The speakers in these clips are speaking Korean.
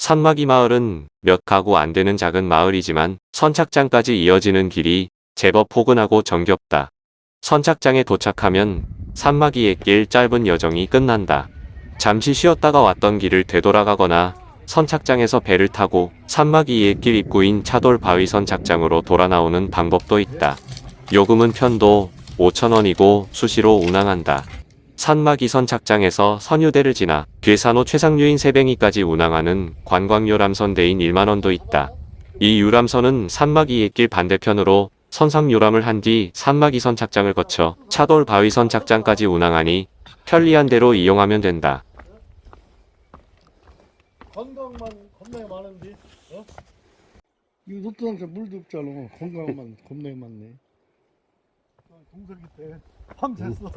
산막이 마을은 몇 가구 안 되는 작은 마을이지만 선착장까지 이어지는 길이 제법 포근하고 정겹다. 선착장에 도착하면 산막이의 길 짧은 여정이 끝난다. 잠시 쉬었다가 왔던 길을 되돌아가거나 선착장에서 배를 타고 산막이의 길 입구인 차돌 바위 선착장으로 돌아 나오는 방법도 있다. 요금은 편도 5,000원이고 수시로 운항한다. 산막이 선착장에서 선유대를 지나 괴산호 최상류인 새뱅이까지 운항하는 관광 요람선대인 1만원도 있다. 이 유람선은 산막이의 길 반대편으로 선상 요람을 한 뒤 산막이 선착장을 거쳐 차돌 바위 선착장까지 운항하니 편리한 대로 이용하면 된다. 건강만 겁나게 많은데, 어? 이거 노트장에 물도 없잖아. 건강만 겁나게 많네. 동설기 때 밤샜어.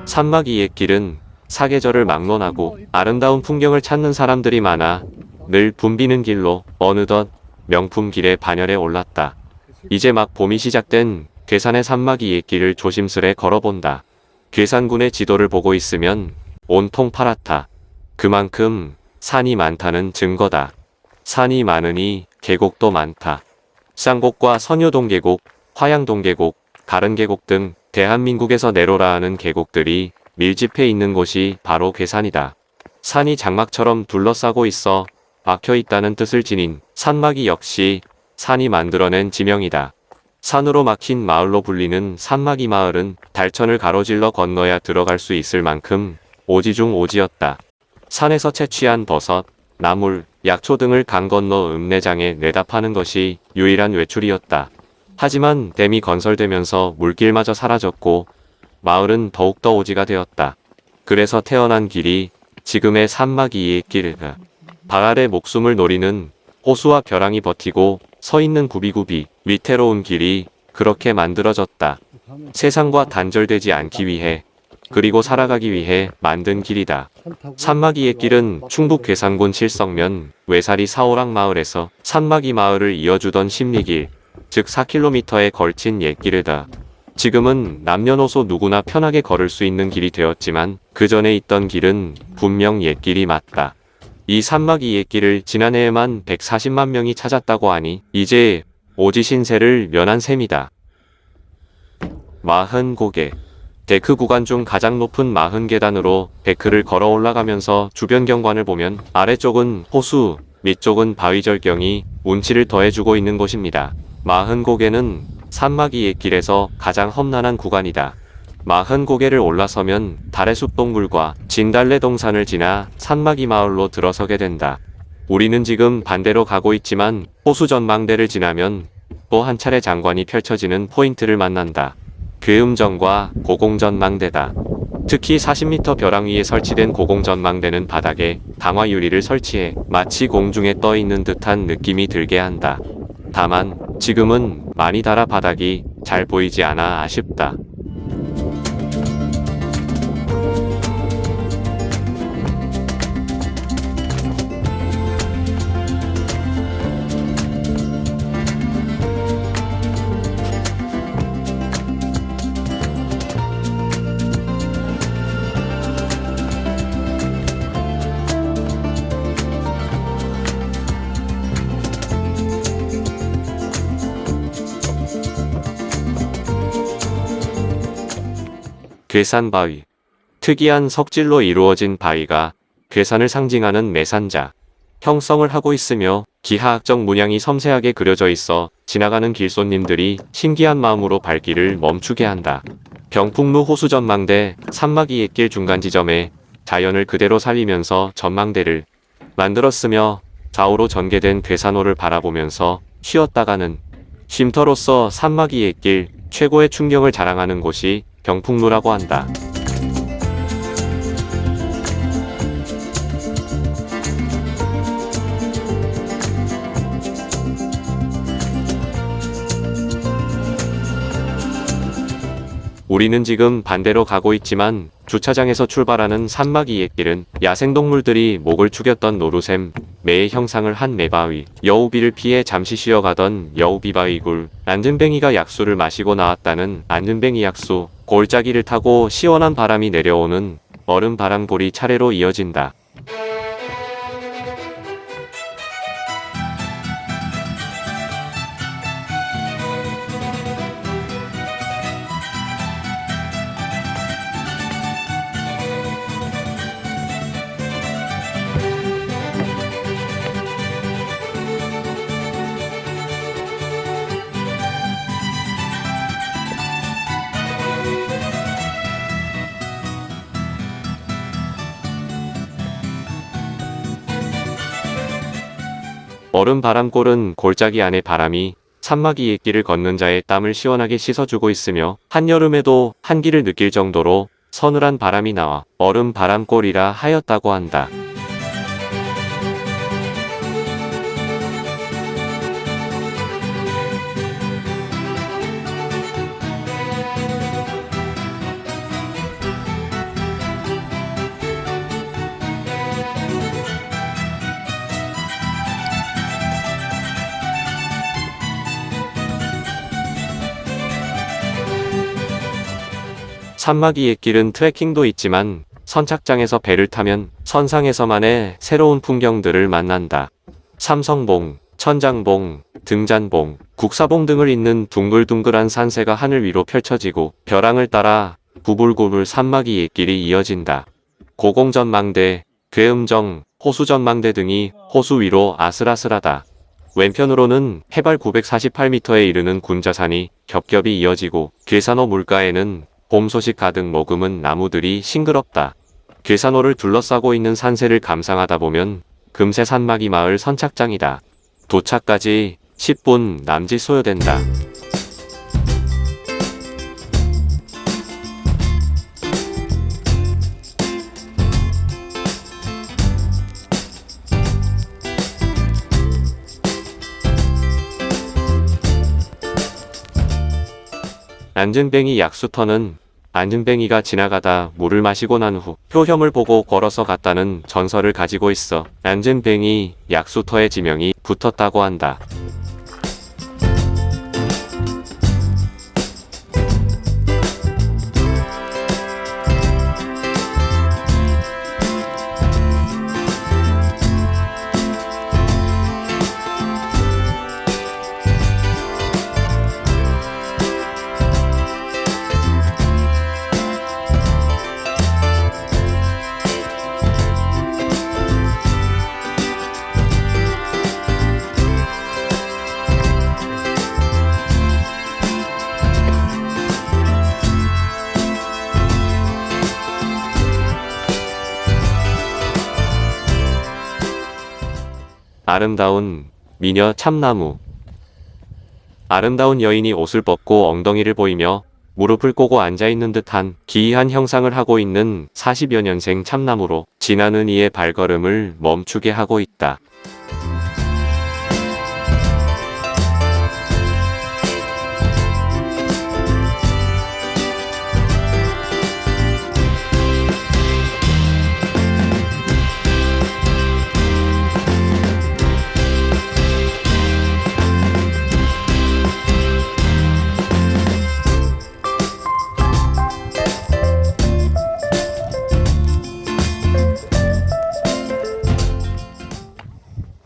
산막이의 길은 사계절을 막론하고 아름다운 풍경을 찾는 사람들이 많아 늘 붐비는 길로 어느덧 명품 길의 반열에 올랐다. 이제 막 봄이 시작된 괴산의 산막이의 길을 조심스레 걸어본다. 괴산군의 지도를 보고 있으면 온통 파랗다. 그만큼 산이 많다는 증거다. 산이 많으니 계곡도 많다. 쌍곡과 선효동 계곡, 화양동 계곡, 가른 계곡 등 대한민국에서 내로라 하는 계곡들이 밀집해 있는 곳이 바로 괴산이다. 산이 장막처럼 둘러싸고 있어 막혀 있다는 뜻을 지닌 산막이 역시 산이 만들어낸 지명이다. 산으로 막힌 마을로 불리는 산막이 마을은 달천을 가로질러 건너야 들어갈 수 있을 만큼 오지 중 오지였다. 산에서 채취한 버섯, 나물, 약초 등을 강 건너 읍내장에 내다 파는 것이 유일한 외출이었다. 하지만 댐이 건설되면서 물길마저 사라졌고 마을은 더욱더 오지가 되었다. 그래서 태어난 길이 지금의 산막이의 길이다. 방 아래 목숨을 노리는 호수와 벼랑이 버티고 서 있는 구비구비 위태로운 길이 그렇게 만들어졌다. 세상과 단절되지 않기 위해 그리고 살아가기 위해 만든 길이다. 산막이의 길은 충북 괴산군 칠성면 외사리 사오락 마을에서 산막이 마을을 이어주던 십리길, 즉 4km에 걸친 옛길이다. 지금은 남녀노소 누구나 편하게 걸을 수 있는 길이 되었지만 그 전에 있던 길은 분명 옛길이 맞다. 이 산막이 옛길을 지난해에만 140만 명이 찾았다고 하니 이제 오지 신세를 면한 셈이다. 마흔고개. 데크 구간 중 가장 높은 마흔계단으로 데크를 걸어 올라가면서 주변 경관을 보면 아래쪽은 호수, 밑쪽은 바위절경이 운치를 더해주고 있는 곳입니다. 마흔고개는 산막이 옛길에서 가장 험난한 구간이다. 마흔고개를 올라서면 달의숲 동굴과 진달래 동산을 지나 산막이 마을로 들어서게 된다. 우리는 지금 반대로 가고 있지만 호수 전망대를 지나면 또 한 차례 장관이 펼쳐지는 포인트를 만난다. 괴음전과 고공전망대다. 특히 40m 벼랑 위에 설치된 고공전망대는 바닥에 강화 유리를 설치해 마치 공중에 떠 있는 듯한 느낌이 들게 한다. 다만 지금은 많이 닳아 바닥이 잘 보이지 않아 아쉽다. 괴산바위. 특이한 석질로 이루어진 바위가 괴산을 상징하는 매산자 형성을 하고 있으며 기하학적 문양이 섬세하게 그려져 있어 지나가는 길손님들이 신기한 마음으로 발길을 멈추게 한다. 병풍루 호수 전망대 산막이 옛길 중간 지점에 자연을 그대로 살리면서 전망대를 만들었으며 좌우로 전개된 괴산호를 바라보면서 쉬었다가는 쉼터로서 산막이 옛길 최고의 풍경을 자랑하는 곳이 병풍루라고 한다. 우리는 지금 반대로 가고 있지만 주차장에서 출발하는 산막이 옛길은 야생동물들이 목을 축였던 노루샘, 매의 형상을 한 매바위, 여우비를 피해 잠시 쉬어가던 여우비바위굴, 안전뱅이가 약수를 마시고 나왔다는 안전뱅이 약수, 골짜기를 타고 시원한 바람이 내려오는 얼음 바람골이 차례로 이어진다. 얼음 바람골은 골짜기 안의 바람이 산막이 옛길을 걷는 자의 땀을 시원하게 씻어주고 있으며 한여름에도 한기를 느낄 정도로 서늘한 바람이 나와 얼음 바람골이라 하였다고 한다. 산막이 옛길은 트레킹도 있지만 선착장에서 배를 타면 선상에서만의 새로운 풍경들을 만난다. 삼성봉, 천장봉, 등잔봉, 국사봉 등을 잇는 둥글둥글한 산세가 하늘 위로 펼쳐지고 벼랑을 따라 구불구불 산막이 옛길이 이어진다. 고공전망대, 괴음정, 호수전망대 등이 호수 위로 아슬아슬하다. 왼편으로는 해발 948m에 이르는 군자산이 겹겹이 이어지고 괴산호 물가에는 봄 소식 가득 머금은 나무들이 싱그럽다. 괴산호를 둘러싸고 있는 산세를 감상하다 보면 금세 산막이 마을 선착장이다. 도착까지 10분 남짓 소요된다. 안전뱅이 약수터는 안전뱅이가 지나가다 물을 마시고 난 후 표혐을 보고 걸어서 갔다는 전설을 가지고 있어 안전뱅이 약수터의 지명이 붙었다고 한다. 아름다운 미녀 참나무. 아름다운 여인이 옷을 벗고 엉덩이를 보이며 무릎을 꼬고 앉아있는 듯한 기이한 형상을 하고 있는 40여 년생 참나무로 지나는 이의 발걸음을 멈추게 하고 있다.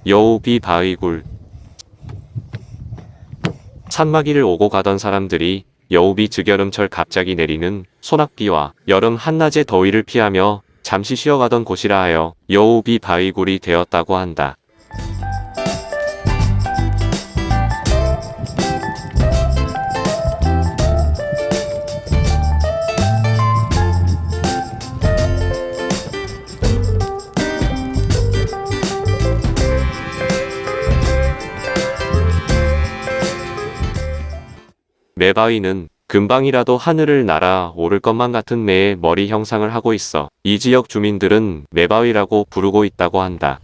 여우비 바위굴. 산막이를 오고 가던 사람들이 여우비 즉여름철 갑자기 내리는 소낙비와 여름 한낮의 더위를 피하며 잠시 쉬어가던 곳이라 하여 여우비 바위굴이 되었다고 한다. 매바위는 금방이라도 하늘을 날아 오를 것만 같은 매의 머리 형상을 하고 있어 이 지역 주민들은 매바위라고 부르고 있다고 한다.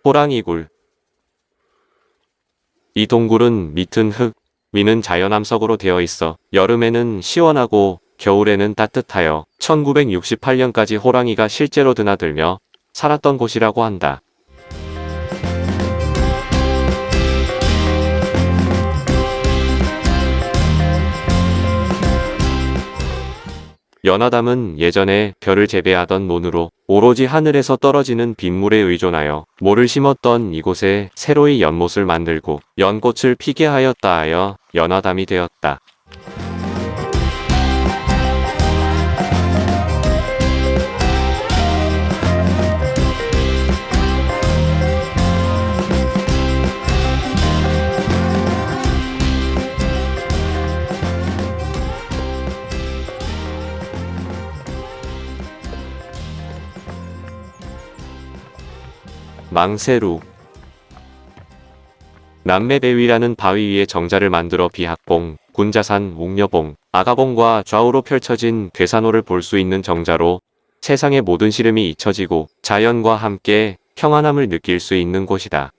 호랑이굴. 이 동굴은 밑은 흙, 위는 자연암석으로 되어 있어 여름에는 시원하고 겨울에는 따뜻하여 1968년까지 호랑이가 실제로 드나들며 살았던 곳이라고 한다. 연화담은 예전에 별을 재배하던 논으로 오로지 하늘에서 떨어지는 빗물에 의존하여 모를 심었던 이곳에 새로이 연못을 만들고 연꽃을 피게 하였다 하여 연화담이 되었다. 망세루. 남매배위라는 바위 위에 정자를 만들어 비학봉, 군자산, 옥녀봉, 아가봉과 좌우로 펼쳐진 괴산호를 볼 수 있는 정자로 세상의 모든 시름이 잊혀지고 자연과 함께 평안함을 느낄 수 있는 곳이다.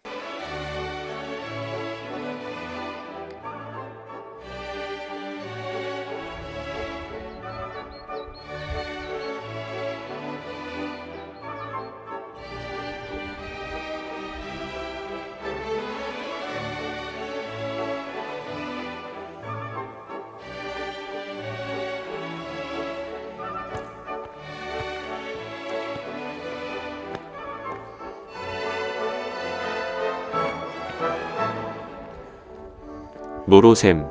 노루샘.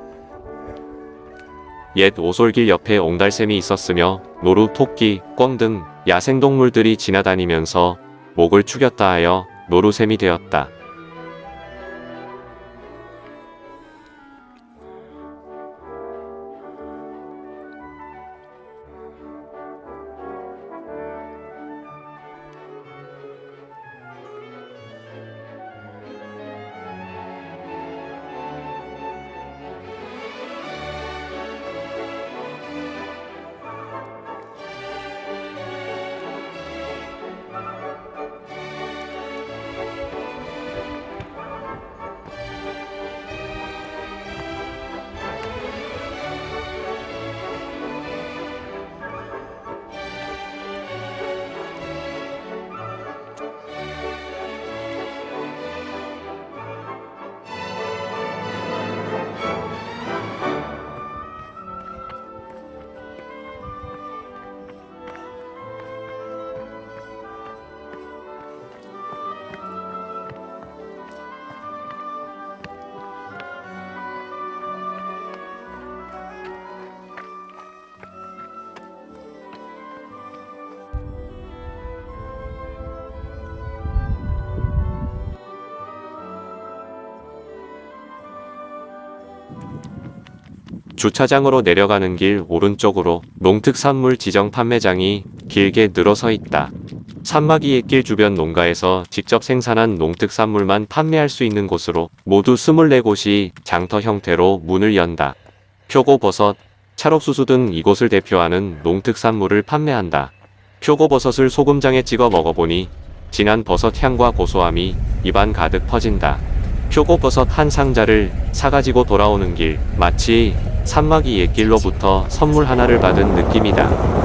옛 오솔길 옆에 옹달샘이 있었으며 노루, 토끼, 꿩 등 야생동물들이 지나다니면서 목을 축였다 하여 노루샘이 되었다. 주차장으로 내려가는 길 오른쪽으로 농특산물 지정 판매장이 길게 늘어서 있다. 산마기 길 주변 농가에서 직접 생산한 농특산물만 판매할 수 있는 곳으로 모두 24곳이 장터 형태로 문을 연다. 표고버섯, 찰옥수수 등 이곳을 대표하는 농특산물을 판매한다. 표고버섯을 소금장에 찍어 먹어보니 진한 버섯 향과 고소함이 입안 가득 퍼진다. 표고버섯 한 상자를 사가지고 돌아오는 길, 마치 산마기 옛길로부터 선물 하나를 받은 느낌이다.